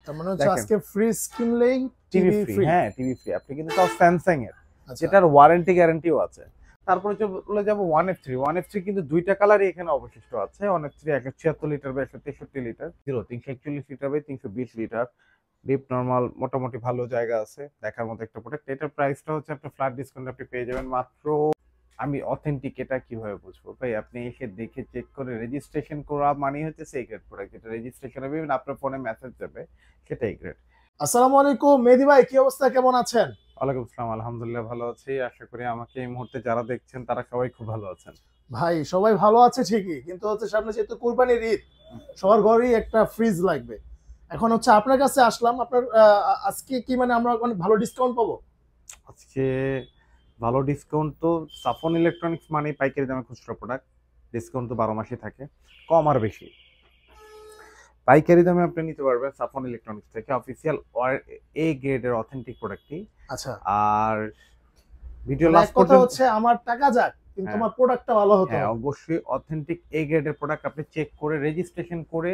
তার মানে হচ্ছে দেখেন আজকে ফ্রিজ কিনলেই টিভি টিভি ফ্রি, ফ্রি। হ্যাঁ টিভি ফ্রি। আপনি কিন্তু তাও স্যামসাং এর, আচ্ছা যেটার ওয়ারেন্টি গ্যারান্টিও আছে। তারপরে চলে যাবো 1F3। 1F3 কিন্তু দুইটা কালারই এখানে অবশিষ্ট আছে। 1F3 176 লিটার বা 163 litre, 341 litre by 320 litre, deep normal, মোটামুটি ভালো জায়গা আছে, দেখার মতো একটা প্রোডাক্ট। এটার প্রাইসটা হচ্ছে আপনার ফ্ল্যাট ডিসকাউন্ট আপনি পেয়ে যাবেন মাত্র, আমি অথেন্টিক এটা কিভাবে বুঝবো ভাই? আপনি এসে দেখে চেক করে রেজিস্ট্রেশন করা মানে হচ্ছে সেই গ্রেড প্রোডাক্ট। যেটা রেজিস্ট্রেশন হবে আপনার ফোনে মেসেজ যাবে, সেটাই গ্রেড। আসসালামু আলাইকুম মেহেদী ভাই, কি অবস্থা, কেমন আছেন? ওয়ালাইকুম আসসালাম, আলহামদুলিল্লাহ ভালো আছি। আশা করি আমাকে এই মুহূর্তে যারা দেখছেন তারা সবাই খুব ভালো আছেন। ভাই সবাই ভালো আছে ঠিকই, কিন্তু হচ্ছে সামনে যেহেতু কুরবানির ঈদ, সবার ঘরেই একটা ফ্রিজ লাগবে। এখন হচ্ছে আপনার কাছে আসলাম। আপনার আজকে কি মানে আমরা মানে ভালো ডিসকাউন্ট পাবো? আজকে ভালো ডিসকাউন্ট তো, সাফন ইলেকট্রনিক্স মানে পাইকারি দামে খুচরা প্রোডাক্ট, ডিসকাউন্ট তো 12 মাসই থাকে, কম আর বেশি। পাইকারি দামে আপনি নিতে পারবেন সাফন ইলেকট্রনিক্স থেকে, অফিসিয়াল এ গ্রেডের অথেন্টিক প্রোডাক্টটি। আচ্ছা, আর ভিডিও মানে লাস্ট এক কথা পর্যন্ত, হচ্ছে আমার টাকা যাক কিন্তু হ্যাঁ আমার প্রোডাক্টটা ভালো হতে হ্যাঁ হবে। অবশ্যই অথেন্টিক এ গ্রেডের প্রোডাক্ট আপনি চেক করে রেজিস্ট্রেশন করে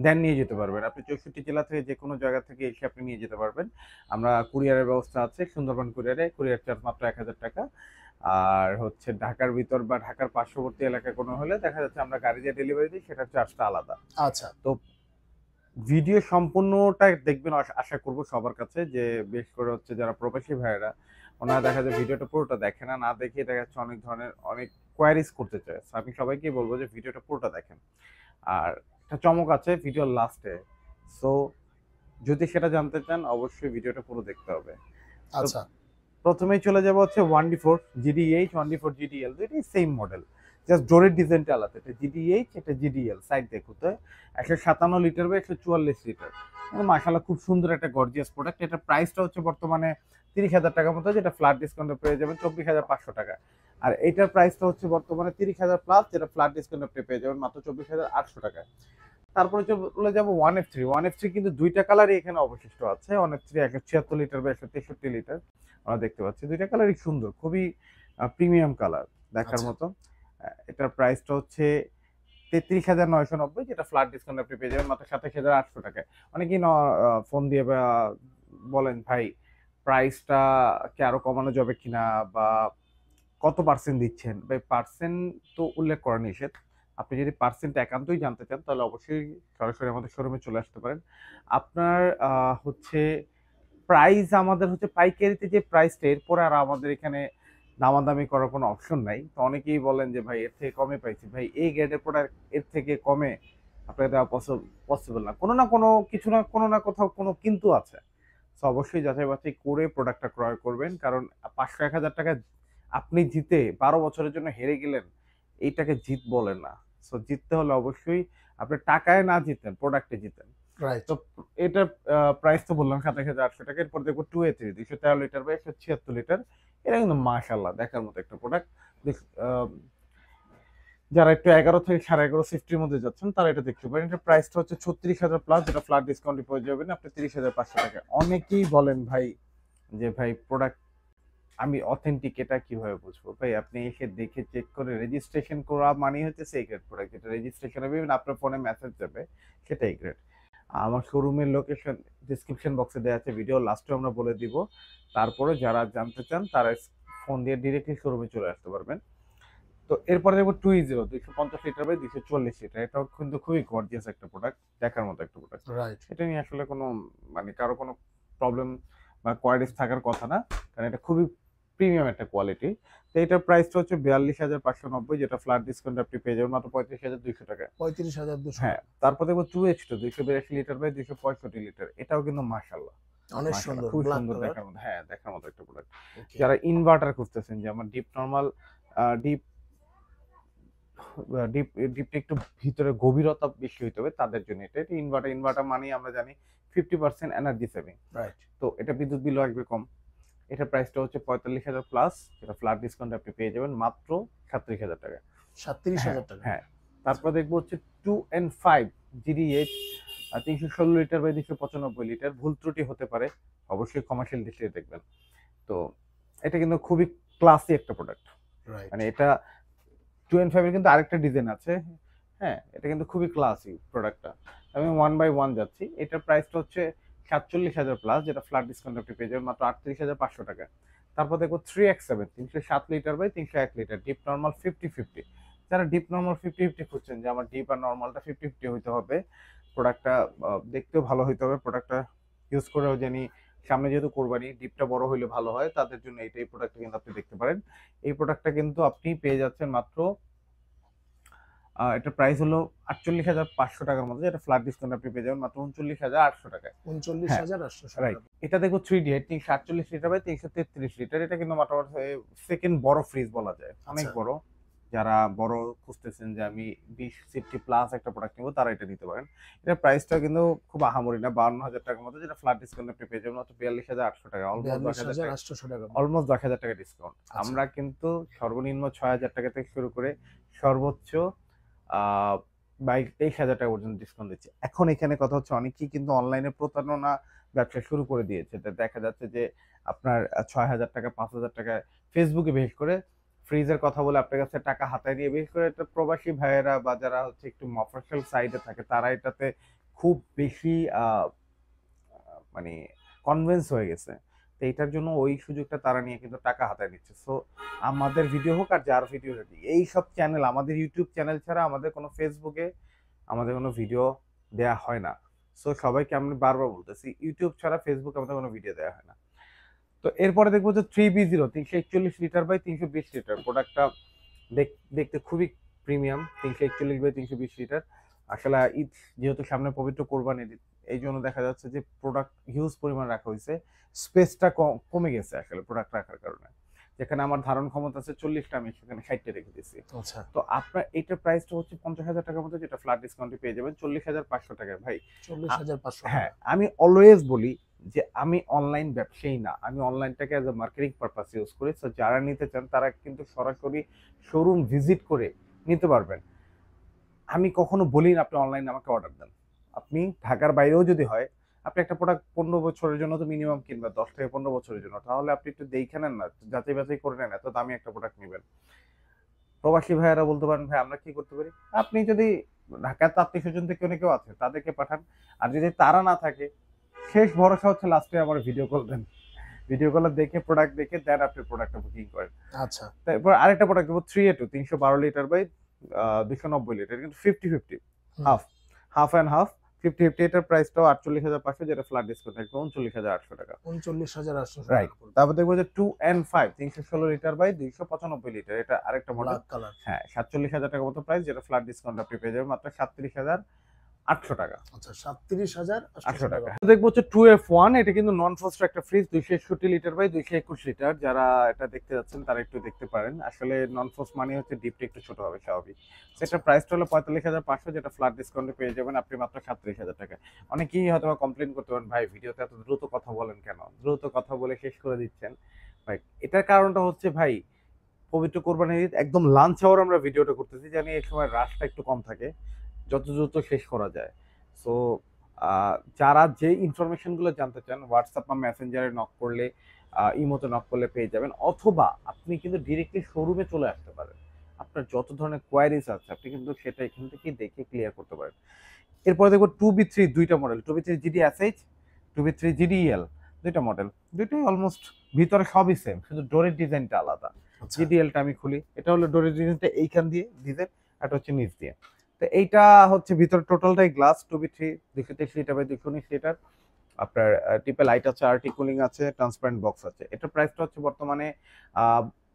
দেন নিয়ে যেতে পারবেন। আপনি 64 জেলা থেকে যে কোনো জায়গা থেকে এসে আপনি নিয়ে যেতে পারবেন। আমরা কুরিয়ারের ব্যবস্থা আছে, সুন্দরবন কুরিয়ারে কুরিয়ার চার্জ মাত্র 1000 টাকা। আর হচ্ছে ঢাকার ভিতর বা ঢাকার পার্শ্ববর্তী এলাকায় কোনো হলে দেখা যাচ্ছে আমরা গাড়ি দিয়ে ডেলিভারি দিই, সেটার চার্জটা আলাদা। আচ্ছা, তো ভিডিও সম্পূর্ণটা দেখবেন, আশা করব সবার কাছে, যে বেশ করে হচ্ছে যারা প্রবাসী ভাইয়েরা, ওনারা দেখা যায় ভিডিওটা পুরোটা দেখে না, না দেখে দেখা যাচ্ছে অনেক ধরনের অনেক কোয়ারিজ করতে চায়। So আমি সবাইকে বলবো যে ভিডিওটা পুরোটা দেখেন। আর একটা চমক আছে ভিডিওর লাস্টে, সো যদি সেটা জানতে চান অবশ্যই ভিডিওটা পুরো দেখতে হবে। তো আচ্ছা, প্রথমেই চলে যাবো হচ্ছে 1D4 GDH, 1D4 GDL, দুইটাই সেম মডেল, জাস্ট ডোরের ডিজাইনটা আলাদা। এটা GDH, এটা GDL। সাইড দেখো তো, 157 লিটার বা 144 লিটার, মাশাআল্লাহ খুব সুন্দর একটা গর্জিয়াস প্রোডাক্ট। এটা প্রাইসটা হচ্ছে বর্তমানে 30,000 টাকার মতো, যেটা ফ্ল্যাট ডিসকাউন্টে পেয়ে যাবেন 24,500 টাকা। আর এটার প্রাইসটা হচ্ছে বর্তমানে 30,000 প্লাস, যেটা ফ্ল্যাট ডিসকাউন্টে আপনি পেয়ে যাবেন মাত্র 24,800 টাকা। তারপরে চলে যাবো 1F3। 1F3 কিন্তু দুইটা কালারই এখানে অবশিষ্ট আছে। 1F3 176 লিটার বা 163 লিটার, আমরা দেখতে পাচ্ছি দুইটা কালারই সুন্দর, খুবই প্রিমিয়াম কালার, দেখার আচ্ছা, মতো। এটার প্রাইসটা হচ্ছে 33,990, যেটা ফ্ল্যাট ডিসকাউন্ট আপনি পেয়ে যাবেন মাত্র 27,800 টাকায়। অনেকেই ফোন দিয়ে বা বলেন ভাই প্রাইসটা কি আরো কমানো যাবে কিনা, বা কত পার্সেন্ট দিচ্ছেন। ভাই পার্সেন্ট তো উল্লেখ করা নিষেধ। আপনি যদি পার্সেন্ট একান্তই জানতে চান তাহলে অবশ্যই সরাসরি আমাদের শোরুমে চলে আসতে পারেন। আপনার হচ্ছে প্রাইস আমাদের হচ্ছে পাইকারিতে যে প্রাইসটা, এরপরে আর আমাদের এখানে দামাদামি করার কোনো অপশন নাই। তো অনেকেই বলেন যে ভাই এর থেকে কমে পাইছি। ভাই এই গ্রেডের প্রোডাক্ট এর থেকে কমে আপনাকে দেওয়া পসিবল না। কোনো না কোনো কিছু না কোনো না কোথাও কোনো কিন্তু আছে। তো অবশ্যই যাচাই বাছাই করে প্রোডাক্টটা ক্রয় করবেন, কারণ 500-1000 টাকা আপনি জিতে 12 বছরের জন্য হেরে গেলেন, এইটাকে জিত বলে না। সো জিততে হলে অবশ্যই আপনি টাকায় না জিতেন, প্রোডাক্টে জিতেন। রাইট। তো এটার প্রাইস তো বললাম 27,800 টাকা। এরপর দেখবো 2A3 213 লিটার বা 176 লিটার। এটা কিন্তু মাশাআল্লাহ দেখার মতো একটা প্রোডাক্ট। যারা একটু 11 থেকে 11.5 সিফটির মধ্যে যাচ্ছেন তারা এটা দেখতে পারেন। এটার প্রাইসটা হচ্ছে 36,000 প্লাস, যেটা ফ্ল্যাট ডিসকাউন্টে পেয়ে যাবেন আপনি 30,500 টাকা। অনেকেই বলেন ভাই যে ভাই প্রোডাক্ট আমি অথেন্টিক এটা কিভাবে বুঝবো? ভাই আপনি এসে দেখে চেক করে রেজিস্ট্রেশন করা মানে হচ্ছে সেই গ্রেড প্রোডাক্ট। যেটা রেজিস্ট্রেশন হবে আপনার ফোনে মেসেজ যাবে, সেটাই গ্রেড। আমার শোরুমের লোকেশন ডেসক্রিপশন বক্সে দেওয়া আছে, ভিডিও লাস্টে আমরা বলে দিব। তারপরে যারা জানতে চান তারা ফোন দিয়ে ডিরেক্টলি শোরুমে চলে আসতে পারবেন। তো এরপরে দেখবো 2E0 250 লিটার বাই 240 লিটার। এটাও কিন্তু খুবই গর্জিয়াস একটা প্রোডাক্ট, দেখার মতো একটা প্রোডাক্ট। রাইট। এটা নিয়ে আসলে কোনো মানে কারো কোনো প্রবলেম বা কোয়ারিজ থাকার কথা না, কারণ এটা খুবই প্রিমিয়াম একটা কোয়ালিটি। তো এটার প্রাইসটা হচ্ছে 42,590, যেটা ফ্ল্যাট ডিসকাউন্ট আপনি পেয়ে যাবেন মাত্র 35,200 টাকায়। 35,200। হ্যাঁ, তারপর দেখবো 2H2 282 লিটার বাই 265 লিটার। এটাও কিন্তু মাশাআল্লাহ অনেক মাশাআল্লাহ সুন্দর খুব ব্ল্যাক সুন্দর, কালার। দেখার মতো, হ্যাঁ দেখার মতো একটা প্রোডাক্ট। ওকে। যারা ইনভার্টার খুঁজতেছেন, যে আমার ডিপ নরমাল, ডিপ ডিপ ডিপটা একটু ভিতরে গভীরতা বেশি হইতে হবে তাদের জন্য এটা। এটা ইনভার্টার মানে আমরা জানি 50% এনার্জি সেভিং। রাইট। তো এটা বিদ্যুৎ বিলও আসবে কম। এটার প্রাইসটা হচ্ছে 45,000 প্লাস, যেটা ফ্ল্যাট ডিসকাউন্ট আপনি পেয়ে যাবেন মাত্র 37,000 টাকা। 37,000 টাকা। হ্যাঁ, তারপর দেখবো হচ্ছে 2N5 GDH 316 litre by 295 litre. ভুল ত্রুটি হতে পারে, অবশ্যই কমার্শিয়াল দৃষ্টিতে দেখবেন। তো এটা কিন্তু খুবই ক্লাসি একটা প্রোডাক্ট। রাইট। মানে এটা 2N5 এর কিন্তু আরেকটা ডিজাইন আছে। হ্যাঁ, এটা কিন্তু খুবই ক্লাসি প্রোডাক্টটা। আমি 1/1 যাচ্ছি। এটার প্রাইসটা হচ্ছে 47,000 প্লাস, যেটা ফ্ল্যাট ডিসকাউন্ট আপনি পেয়ে যাবেন মাত্র 38,500 টাকা। তারপর দেখবো 3X7 307 litre by 301 litre deep normal 50-50। যারা ডিপ নরমাল 50-50 খুঁজছেন যে আমার ডিপ আর নরমালটা 50-50 হইতে হবে, প্রোডাক্টটা দেখতেও ভালো হইতে হবে, প্রোডাক্টটা ইউজ করেও জানি সামনে যেহেতু কোরবানি ডিপটা বড় হইলে ভালো হয়, তাদের জন্য এই প্রোডাক্টটা কিন্তু আপনি দেখতে পারেন। এই প্রোডাক্টটা কিন্তু আপনি পেয়ে যাচ্ছেন মাত্র এটার প্রাইস হলো 48,500 টাকার মধ্যে, যেটা ফ্ল্যাট ডিসকাউন্ট আপনি পেয়ে যাবেন মাত্র 39,800 টাকায়। 39,800 রাইট, এটা দেখো 3D 348 লিটার বাই 333 লিটার। এটা কিন্তু মোটামুটি সেকেন্ড বড় ফ্রিজ বলা যায়, অনেক বড়। যারা বড় খুঁজতেছেন যে আমি 20 প্লাস একটা প্রোডাক্ট নেবো, তারা এটা নিতে পারেন। এটার প্রাইসটা কিন্তু খুব আহামরি না, 52,000 টাকার মধ্যে, যেটা ফ্ল্যাট ডিসকাউন্ট আপনি পেয়ে যাবেন মাত্র 42,800 টাকা, অলমোস্ট 10,000 টাকা ডিসকাউন্ট। আমরা কিন্তু সর্বনিম্ন 6,000 টাকা থেকে শুরু করে সর্বোচ্চ 23,000 টাকা পর্যন্ত ডিসকাউন্ট দিচ্ছে। এখন এখানে কথা হচ্ছে, অনেকেই কিন্তু অনলাইনে প্রতারণা ব্যবসা শুরু করে দিয়েছে। দেখা যাচ্ছে যে আপনার 6,000 টাকা 5,000 টাকা ফেসবুকে বিশেষ করে ফ্রিজের কথা বলে আপনার কাছে টাকা হাতায় দিয়ে, বিশেষ করে একটা প্রবাসী ভাইয়েরা বা যারা হচ্ছে একটু মফস্বল সাইডে থাকে, তারা এটাতে খুব বেশি মানে কনভিন্স হয়ে গেছে। তো এইটার জন্য ওই সুযোগটা তারা নিয়ে কিন্তু টাকা হাতায় নিচ্ছে। সো আমাদের ভিডিও হোক আর যার ভিডিও হোক, এই সব চ্যানেল, আমাদের ইউটিউব চ্যানেল ছাড়া আমাদের কোনো ফেসবুকে আমাদের কোনো ভিডিও দেয়া হয় না। সো সবাইকে আমি বারবার বলতেছি, ইউটিউব ছাড়া ফেসবুকে আমাদের কোনো ভিডিও দেওয়া হয় না। তো এরপরে দেখবো যে 3B0 341 লিটার বাই 320 লিটার প্রোডাক্টটা দেখতে খুবই প্রিমিয়াম। 341 by 320 litre. আসলে ঈদ যেহেতু সামনে পবিত্র কোরবানির ঈদ, এই জন্য দেখা যাচ্ছে যে প্রোডাক্ট হিউজ পরিমাণ রাখা হয়েছে, স্পেসটা কমে গেছে আসলে প্রোডাক্ট রাখার কারণে। যেখানে আমার ধারণ ক্ষমতা আছে 40টা, আমি সেখানে 60টা রেখে দিয়েছি। আচ্ছা, তো আপনার এইটার প্রাইসটা হচ্ছে 50,000 টাকার মধ্যে, যেটা ফ্ল্যাট ডিসকাউন্টে পেয়ে যাবেন 40,500 টাকায়। ভাই 40,500। হ্যাঁ, আমি অলওয়েজ বলি যে আমি অনলাইন ব্যবসায়ী না, আমি অনলাইনটাকে as a marketing purpose use করি। সো যারা নিতে চান তারা কিন্তু সরাসরি শোরুম ভিজিট করে নিতে পারবেন। আমি কখনো বলি না আপনি অনলাইনে আমাকে অর্ডার দেন। আপনি ঢাকার বাইরেও যদি হয়, আপনি একটা প্রোডাক্ট 15 বছরের জন্য তো মিনিমাম কিনবেন, 10 থেকে 15 বছরের জন্য, তাহলে আপনি একটু দেখে নেন না, যাচাই বাছাই করে নেন, এত দামি একটা প্রোডাক্ট নেবেন। প্রবাসী ভাইয়েরা বলতে পারেন, ভাই আমরা কি করতে পারি? আপনি যদি ঢাকার আত্মীয় স্বজন থেকে কেউ আছে তাদেরকে পাঠান, আর যদি তারা না থাকে, শেষ ভরসা হচ্ছে লাস্টে আমার ভিডিও কল দেন, ভিডিও কলে দেখে প্রোডাক্ট দেখে দেন আপনি প্রোডাক্টটা বুকিং করেন। আচ্ছা, তারপর আরেকটা প্রোডাক্ট দেবো 3A2 312 লিটার বাই 290 লিটার, কিন্তু 50-50 হাফ হাফ অ্যান্ড হাফ 50-50। এটার প্রাইসটাও 48,500, যেটা ফ্ল্যাট ডিসকাউন্ট থাকবে 39,800 টাকা। 39,800 রাইট। তারপর দেখবো যে 2N5 316 লিটার বাই 295 লিটার, এটা আরেকটা মডেল। কালার। হ্যাঁ, 47,000 টাকা মতো প্রাইস, যেটা ফ্ল্যাট ডিসকাউন্ট আপনি পেয়ে যাবেন মাত্র 37,800 টাকা। আচ্ছা, 37,800 টাকা। দেখবো হচ্ছে 2F1, এটা কিন্তু নন ফ্রস্ট একটা ফ্রিজ, 261 লিটার বাই 221 লিটার। যারা এটা দেখতে যাচ্ছেন তারা একটু দেখতে পারেন। আসলে নন ফ্রস্ট মানে হচ্ছে ডিপটা একটু ছোট হবে স্বাভাবিক। সেটার প্রাইসটা হলো 45,500, যেটা ফ্ল্যাট ডিসকাউন্টে পেয়ে যাবেন আপনি মাত্র 37,000 টাকা। অনেকেই হয়তো কমপ্লেন করতে পারেন, ভাই ভিডিওতে এত দ্রুত কথা বলেন কেন, দ্রুত কথা বলে শেষ করে দিচ্ছেন। ভাই এটার কারণটা হচ্ছে, ভাই পবিত্র কোরবানির ঈদ, একদম লাঞ্চ আওয়ার আমরা ভিডিওটা করতেছি, জানি এই সময় রাশটা একটু কম থাকে, যত দ্রুত শেষ করা যায়। সো যারা যে ইনফরমেশনগুলো জানতে চান, হোয়াটসঅ্যাপ বা মেসেঞ্জারে নক করলে, ইমোতে নক করলে পেয়ে যাবেন, অথবা আপনি কিন্তু ডিরেক্টলি শোরুমে চলে আসতে পারেন। আপনার যত ধরনের কোয়ারিজ আছে আপনি কিন্তু সেটা এখান থেকে দেখে ক্লিয়ার করতে পারেন। এরপরে দেখবো 2B3 দুইটা model, 2B3 GDSH 2B3 GDEL দুইটা মডেল, দুইটাই অলমোস্ট ভিতরে সবই সেম, শুধু ডোরের ডিজাইনটা আলাদা। জিডিএলটা আমি খুলি, এটা হলো ডোরের ডিজাইনটা এইখান দিয়ে ডিজাইন, এটা হচ্ছে নিচ দিয়ে। তো এইটা হচ্ছে ভিতরে টোটালটাই glass. 2B3 223 litre by 219 litre. আপনার টিপে লাইট আছে, আরটি কুলিং আছে, ট্রান্সপারেন্ট বক্স আছে। এটার প্রাইসটা হচ্ছে বর্তমানে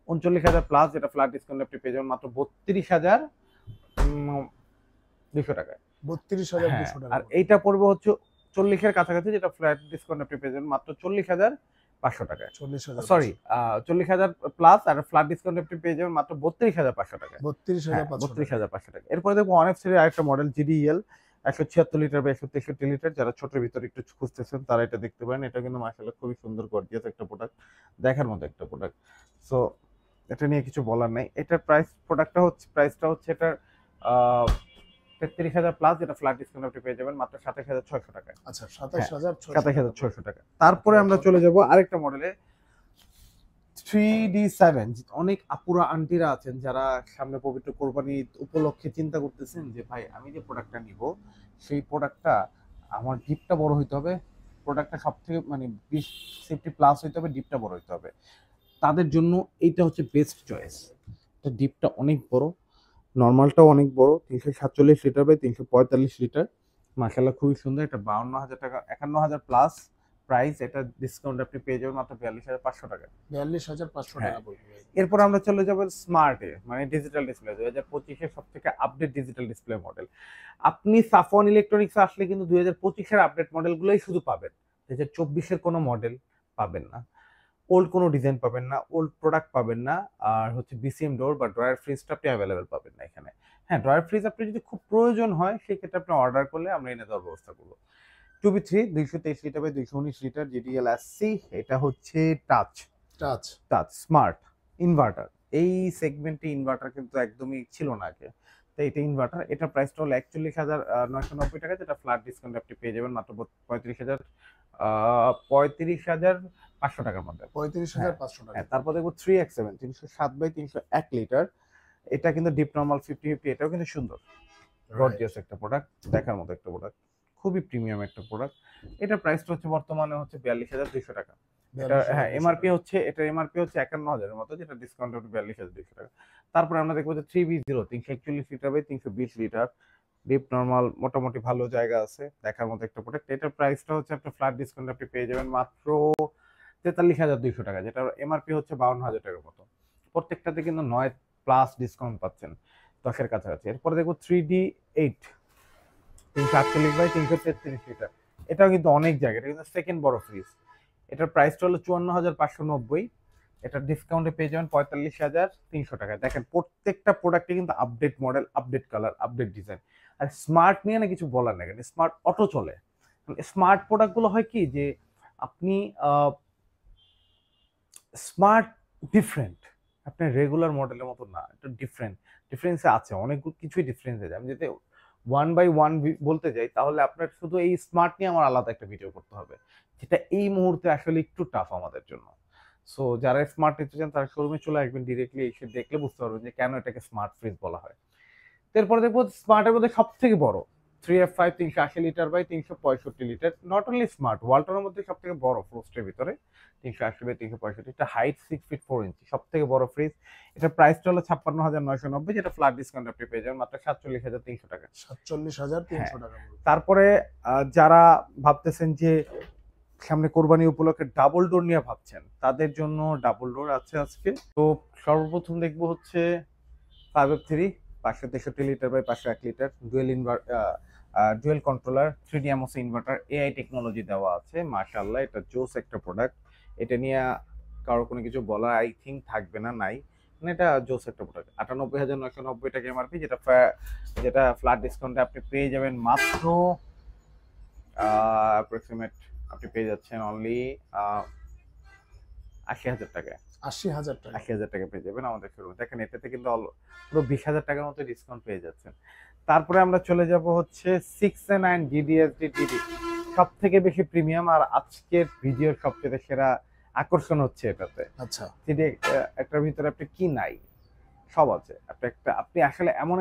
39,000 প্লাস, যেটা ফ্ল্যাট ডিসকাউন্ট আপনি পেয়ে যাবেন মাত্র 32,200 টাকায়। 32,200 টাকা। আর এইটা পড়বে হচ্ছে 40-এর কাছাকাছি, যেটা ফ্ল্যাট ডিসকাউন্ট আপনি পেয়ে যাবেন মাত্র 40,500 টাকায়। সরি, 40,000 প্লাস, আর ফ্ল্যাট ডিসকাউন্ট আপনি পেয়ে যাবেন মাত্র 32,500 টাকায়। 32,500 টাকা। এরপরে দেখবো অনেক সিরিজ আরেকটা মডেল GDEL 176 লিটার বা 163 লিটার। যারা ছোটের ভিতরে একটু খুঁজতেছেন তারা এটা দেখতে পারেন। এটা কিন্তু মাশাআল্লাহ খুবই সুন্দর গর্জিয়াস একটা প্রোডাক্ট, দেখার মতো একটা প্রোডাক্ট। সো এটা নিয়ে কিছু বলার নাই। এটার প্রাইসটা হচ্ছে এটার 33,000 প্লাস, যেটা ফ্ল্যাট ডিসকাউন্ট আপনি পেয়ে যাবেন মাত্র 27,600 টাকায়। আচ্ছা, 27,600 27,600 টাকা। তারপরে আমরা চলে যাব আরেকটা মডেলে, 3D7 অনেক আপুরা আন্টিরা আছেন যারা সামনে পবিত্র কোরবানি উপলক্ষে চিন্তা করতেছেন যে ভাই আমি যে প্রোডাক্টটা নিব সেই প্রোডাক্টটা আমার ডিপটা বড় হইতে হবে, প্রোডাক্টটা সব থেকে মানে 20-50+ হইতে হবে, ডিপটা বড় হইতে হবে। তাদের জন্য এইটা হচ্ছে বেস্ট চয়েস। এটা ডিপটা অনেক বড়, নর্মালটাও অনেক বড়, 347 লিটার বাই 345 লিটার। মাশাআল্লাহ খুবই সুন্দর। এটা 52,000 টাকা, 51,000 প্লাস প্রাইস। এটা ডিসকাউন্ট আপনি পেয়ে যাবেন মাত্র 42,500 টাকা। 42,500 হ্যাঁ। টাকা পড়বে ভাই। এরপর আমরা চলে যাব স্মার্টে, মানে ডিজিটাল ডিসপ্লে 2025 এর সবথেকে আপডেট ডিজিটাল ডিসপ্লে মডেল। আপনি সাফওয়ান ইলেকট্রনিক্স আসলে কিন্তু 2025 এর আপডেট মডেলগুলোই শুধু পাবেন, 2024 এর কোনো মডেল পাবেন না, ওল্ড কোনো ডিজাইন পাবেন না, ওল্ড প্রোডাক্ট পাবেন না। আর হচ্ছে বিসিএম ডোর বা ড্রয়ার ফ্রিজটা আপনি অ্যাভেলেবেল পাবেন না এখানে। হ্যাঁ, ড্রয়ার ফ্রিজ আপনি যদি খুব প্রয়োজন হয় সেক্ষেত্রে আপনি অর্ডার করলে আমরা এনে দেওয়ার ব্যবস্থা করবো। 2B3 223 litre by 219 litre GDL SC. এটা হচ্ছে টাচ টাচ স্মার্ট ইনভার্টার। এই সেগমেন্টে ইনভার্টার কিন্তু একদমই ছিল না আগে, তো এটা ইনভার্টার। এটা প্রাইসটা হলো 41,990 টাকা, যেটা ফ্ল্যাট ডিসকাউন্ট আপনি পেয়ে যাবেন মাত্র 35,500 টাকার মধ্যে। 35,500 টাকা। হ্যাঁ, তারপর দেখবো 3X7 307 বাই 301 লিটার। এটা কিন্তু ডিপ নরমাল 50-50, এটাও কিন্তু সুন্দর, গর্জিয়াস একটা প্রোডাক্ট, দেখার মতো একটা প্রোডাক্ট, খুবই প্রিমিয়াম একটা প্রোডাক্ট। এটা প্রাইসটা হচ্ছে বর্তমানে হচ্ছে 42,200 টাকা। এটা হ্যাঁ এমআরপি হচ্ছে, এটা এমআরপি হচ্ছে 51,000 এর মতো, যেটা ডিসকাউন্ট হবে 42,200 টাকা। তারপরে আমরা দেখবো যে 3B0 341 litre by 320 litre, deep normal, মোটামুটি ভালো জায়গা আছে, দেখার মতো একটা প্রোডাক্ট। এটার প্রাইসটা হচ্ছে আপনার ফ্ল্যাট ডিসকাউন্ট আপনি পেয়ে যাবেন মাত্র 43,200 টাকা, যেটা এমআরপি হচ্ছে 52,000 টাকার মতো। প্রত্যেকটাতে কিন্তু 9+ ডিসকাউন্ট পাচ্ছেন, 10-এর কাছাকাছি। এরপরে দেখবো 3D8 348 বাই 333 লিটার। এটাও কিন্তু অনেক জায়গা, এটা কিন্তু সেকেন্ড বড় ফ্রিজ। এটার প্রাইসটা হলো 54,590। এটা ডিসকাউন্টে পেয়ে যাবেন 45,300 টাকা। দেখেন প্রত্যেকটা প্রোডাক্টে কিন্তু update model, update colour, update design. আর স্মার্ট নিয়ে না কিছু বলার নাই, স্মার্ট অটো চলে। স্মার্ট প্রোডাক্টগুলো হয় কি যে আপনি স্মার্ট ডিফারেন্ট, আপনার রেগুলার মডেলের মতো না, এটা ডিফারেন্স আছে, অনেক কিছুই ডিফারেন্স আছে। আমি যদি 1 by 1 বলতে যাই তাহলে আপনার শুধু এই স্মার্ট নিয়ে আমার আলাদা একটা ভিডিও করতে হবে, যেটা এই মুহূর্তে আসলে একটু টাফ আমাদের জন্য। সো যারা স্মার্ট নিতে চান তারা শোরুমে চলে আসবেন, ডিরেক্টলি এসে দেখলে বুঝতে পারবেন যে কেন এটাকে স্মার্ট ফ্রিজ বলা হয়। এরপরে দেখবো স্মার্টের মধ্যে সব থেকে বড় 3F5 380 litre by 365 litre. Not only smart, ওয়ালটনের মধ্যে সব থেকে বড় ফ্রোস্টের ভিতরে 380 বাই 365। এটা হাইট 6 ফিট 4 ইঞ্চি, সব থেকে বড় ফ্রিজ। এটা প্রাইসটা হলো 56,990, যেটা ফ্ল্যাট ডিসকাউন্ট আপনি পেয়ে যাবেন মাত্র 47,300 টাকা। 47,300 টাকা। তারপরে যারা ভাবতেছেন যে সামনে কোরবানি উপলক্ষে ডাবল ডোর নিয়ে ভাবছেন, তাদের জন্য ডাবল ডোর আছে আজকে। তো সর্বপ্রথম দেখবো হচ্ছে 5F3 563 litre by 501 litre, dual controller, 3D MOC inverter, AI technology দেওয়া আছে। মাশাআল্লাহ, এটা জোস একটা প্রোডাক্ট। এটা নিয়ে কারো কোনো কিছু বলা আই থিঙ্ক থাকবে না, নাই, মানে এটা জোস একটা প্রোডাক্ট। 98,990 টাকা এমআরপি, যেটা ফ্ল্যাট ডিসকাউন্টে আপনি পেয়ে যাবেন মাত্র অ্যাপ্রক্সিমেট আপনি পেয়ে যাচ্ছেন অনলি 80,000 টাকায়। 80,000 টাকা। 80,000 টাকা পেয়ে যাবেন আমাদের শোরুমে। দেখেন এটাতে কিন্তু পুরো 20,000 টাকার মতো ডিসকাউন্ট পেয়ে যাচ্ছেন। তারপরে আমরা চলে যাব হচ্ছে 6A9 GDSD টিভি, সব থেকে বেশি প্রিমিয়াম আর আজকের ভিডিওর সবচেয়ে সেরা আকর্ষণ হচ্ছে এটাতে। আচ্ছা, একটার ভিতরে আপনি কি নাই, সব আছে। আপনি আসলে এমন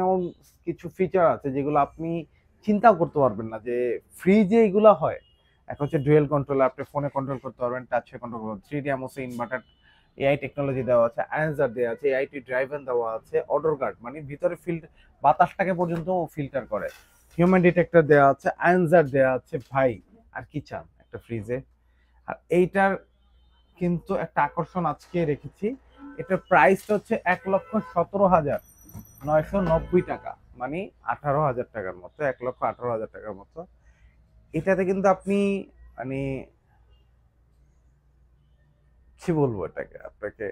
কিছু ফিচার আছে যেগুলো আপনি চিন্তাও করতে পারবেন না যে ফ্রিজে এগুলো হয়। এখন হচ্ছে ডুয়েল কন্ট্রোল, আপনি ফোনে কন্ট্রোল করতে পারবেন, টাচে কন্ট্রোল করতে পারবেন, 3D MOC inverter, AI technology দেওয়া আছে, আনসার দেওয়া আছে, এআইটি ড্রাইভার দেওয়া আছে, অডর গার্ড মানে ভিতরে বাতাসটাকে পর্যন্ত ফিল্টার করে, হিউম্যান ডিটেক্টর দেওয়া আছে, আনসার দেওয়া আছে। ভাই আর কি চান একটা ফ্রিজে? আর এইটার কিন্তু একটা আকর্ষণ আজকে রেখেছি, এটার প্রাইসটা হচ্ছে 1,17,990 টাকা, মানে 18,000 টাকার মতো, 1,18,000 টাকার মতো। এটাতে কিন্তু আপনি মানে কি বলবো এটাকে আপনাকে,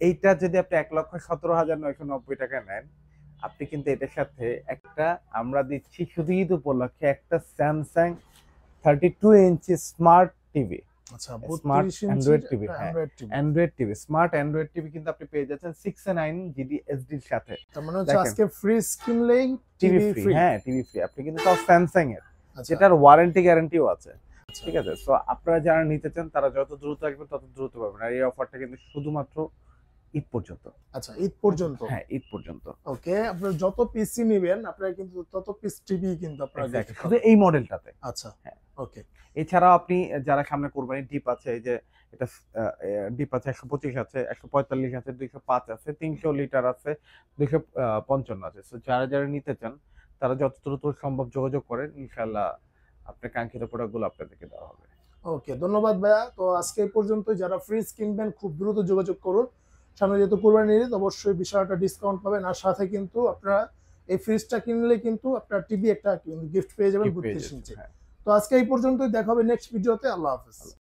এইটা যদি আপনি 1,17,990 টাকা নেন, আপনি কিন্তু এটার সাথে একটা আমরা দিচ্ছি শুধু ঈদ উপলক্ষে একটা স্যামসাং 32 ইঞ্চি স্মার্ট টিভি। আচ্ছা, smart 32 Android TV, Android TV, smart Android TV কিন্তু আপনি পেয়ে যাচ্ছেন 6A9 GDSD এর সাথে। তার মানে হচ্ছে আজকে ফ্রিজ কিনলেই টিভি ফ্রি। হ্যাঁ, টিভি ফ্রি, আপনি কিন্তু তাও স্যামসাং এর, যেটার ওয়ারেন্টি গ্যারান্টিও আছে। ঠিক আছে, সো আপনারা যারা নিতে চান তারা যত দ্রুত আসবেন তত দ্রুত পাবেন। আর এই অফারটা কিন্তু শুধুমাত্র ঈদ পর্যন্ত। আচ্ছা, ঈদ পর্যন্ত। হ্যাঁ, ঈদ পর্যন্ত। ওকে, আপনারা যত পিসি নেবেন আপনারা কিন্তু তত পিস টিভি কিন্তু আপনারা এক্স্যাক্টলি, gift শুধু পাবেন। এই মডেলটাতে। আচ্ছা, হ্যাঁ। ওকে। এছাড়াও আপনি যারা সামনে কোরবানির ডিপ আছে, এই যে এটা ডিপ আছে 125 আছে, 145 আছে, 205 আছে, 300 লিটার আছে, 255 আছে। সো যারা যারা নিতে চান তারা যত দ্রুত সম্ভব যোগাযোগ করেন, ইনশাআল্লাহ আপনার কাঙ্ক্ষিত প্রোডাক্টগুলো আপনাদেরকে দেওয়া হবে। ওকে, ধন্যবাদ ভাইয়া। তো আজকে এই পর্যন্ত। যারা ফ্রিজ কিনবেন খুব দ্রুত যোগাযোগ করুন। সামনে যেহেতু কোরবানির ঈদ, অবশ্যই বিশাল ডিসকাউন্ট পাবেন। আর সাথে কিন্তু আপনারা এই ফ্রিজটা কিনলে কিন্তু আপনার টিভি একটা গিফট পেয়ে যাবেন Gift পেয়ে 32 যাচ্ছেন, ইঞ্চি। হ্যাঁ। তো আজকে এই পর্যন্তই, দেখা হবে নেক্সট ভিডিওতে। আল্লাহ হাফেজ।